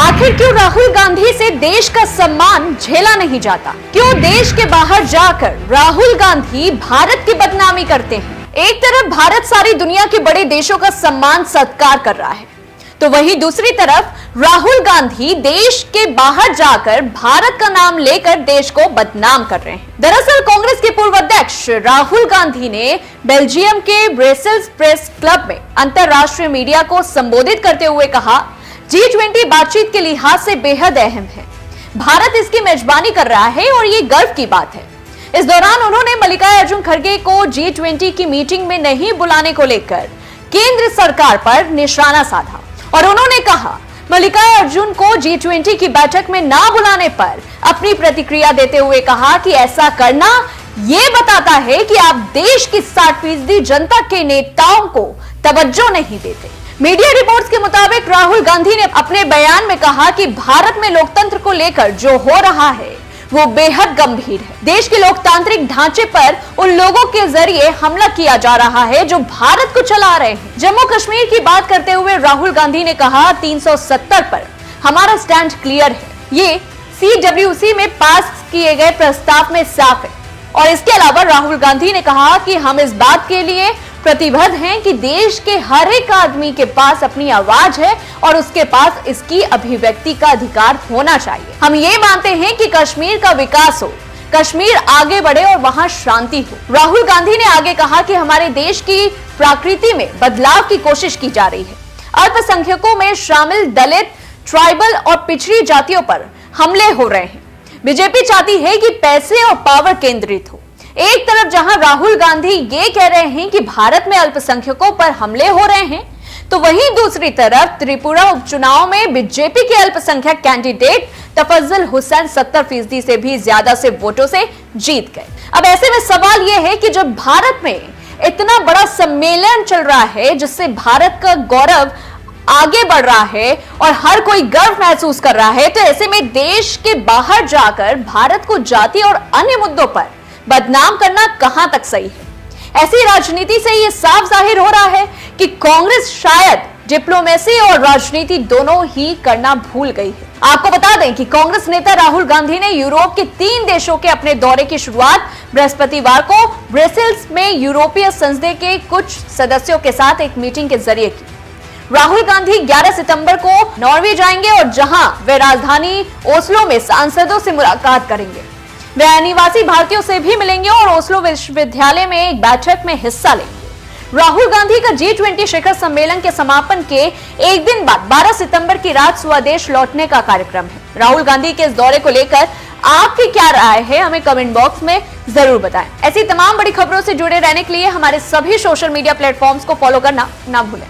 आखिर क्यों राहुल गांधी से देश का सम्मान झेला नहीं जाता? क्यों देश के बाहर जाकर राहुल गांधी भारत की बदनामी करते हैं? एक तरफ भारत सारी दुनिया के बड़े देशों का सम्मान सत्कार कर रहा है, तो वहीं दूसरी तरफ राहुल गांधी देश के बाहर जाकर भारत का नाम लेकर देश को बदनाम कर रहे हैं। दरअसल कांग्रेस के पूर्व अध्यक्ष राहुल गांधी ने बेल्जियम के ब्रसेल्स प्रेस क्लब में अंतरराष्ट्रीय मीडिया को संबोधित करते हुए कहा, G20 बातचीत के लिहाज से बेहद अहम है। भारत इसकी मेजबानी कर रहा है और ये गर्व की बात है। इस दौरान उन्होंने मल्लिकार्जुन खड़गे को G20 की मीटिंग में नहीं बुलाने को लेकर केंद्र सरकार पर निशाना साधा और उन्होंने कहा, मल्लिकार्जुन को G20 की बैठक में ना बुलाने पर अपनी प्रतिक्रिया देते हुए कहा कि ऐसा करना यह बताता है कि आप देश की 60% जनता के नेताओं को तवज्जो नहीं देते। मीडिया रिपोर्ट्स के मुताबिक राहुल गांधी ने अपने बयान में कहा कि भारत में लोकतंत्र को लेकर जो हो रहा है वो बेहद गंभीर है। देश के लोकतांत्रिक ढांचे पर उन लोगों के जरिए हमला किया जा रहा है जो भारत को चला रहे हैं। जम्मू कश्मीर की बात करते हुए राहुल गांधी ने कहा, 370 पर हमारा स्टैंड क्लियर है। ये CWC में पास किए गए प्रस्ताव में साफ है। और इसके अलावा राहुल गांधी ने कहा कि हम इस बात के लिए प्रतिबद्ध हैं कि देश के हर एक आदमी के पास अपनी आवाज है और उसके पास इसकी अभिव्यक्ति का अधिकार होना चाहिए। हम ये मानते हैं कि कश्मीर का विकास हो, कश्मीर आगे बढ़े और वहां शांति हो। राहुल गांधी ने आगे कहा कि हमारे देश की प्रकृति में बदलाव की कोशिश की जा रही है। अल्पसंख्यकों में शामिल दलित, ट्राइबल और पिछड़ी जातियों पर हमले हो रहे हैं। बीजेपी चाहती है कि पैसे और पावर केंद्रित हो। एक तरफ जहां राहुल गांधी ये कह रहे हैं कि भारत में अल्पसंख्यकों पर हमले हो रहे हैं, तो वहीं दूसरी तरफ त्रिपुरा उपचुनाव में बीजेपी के अल्पसंख्यक कैंडिडेट तफज्जुल हुसैन 70% से भी ज्यादा से वोटों से जीत गए। अब ऐसे में सवाल यह है कि जब भारत में इतना बड़ा सम्मेलन चल रहा है जिससे भारत का गौरव आगे बढ़ रहा है और हर कोई गर्व महसूस कर रहा है, तो ऐसे में देश के बाहर जाकर भारत को जाति और अन्य मुद्दों पर बदनाम करना कहां तक सही है? ऐसी राजनीति से यह साफ जाहिर हो रहा है कि कांग्रेस शायद डिप्लोमेसी और राजनीति दोनों ही करना भूल गई है। आपको बता दें कि कांग्रेस नेता राहुल गांधी ने यूरोप के 3 देशों के अपने दौरे की शुरुआत बृहस्पतिवार को ब्रसेल्स में यूरोपीय संसद के कुछ सदस्यों के साथ एक मीटिंग के जरिए की। राहुल गांधी 11 सितंबर को नॉर्वे जाएंगे और जहां वे राजधानी ओस्लो में सांसदों से मुलाकात करेंगे। वे अनिवासी भारतीयों से भी मिलेंगे और ओस्लो विश्वविद्यालय में एक बैठक में हिस्सा लेंगे। राहुल गांधी का G20 शिखर सम्मेलन के समापन के एक दिन बाद 12 सितंबर की रात स्वदेश लौटने का कार्यक्रम है। राहुल गांधी के इस दौरे को लेकर आपकी क्या राय है, हमें कमेंट बॉक्स में जरूर बताएं। ऐसी तमाम बड़ी खबरों से जुड़े रहने के लिए हमारे सभी सोशल मीडिया प्लेटफॉर्म्स को फॉलो करना ना भूलें।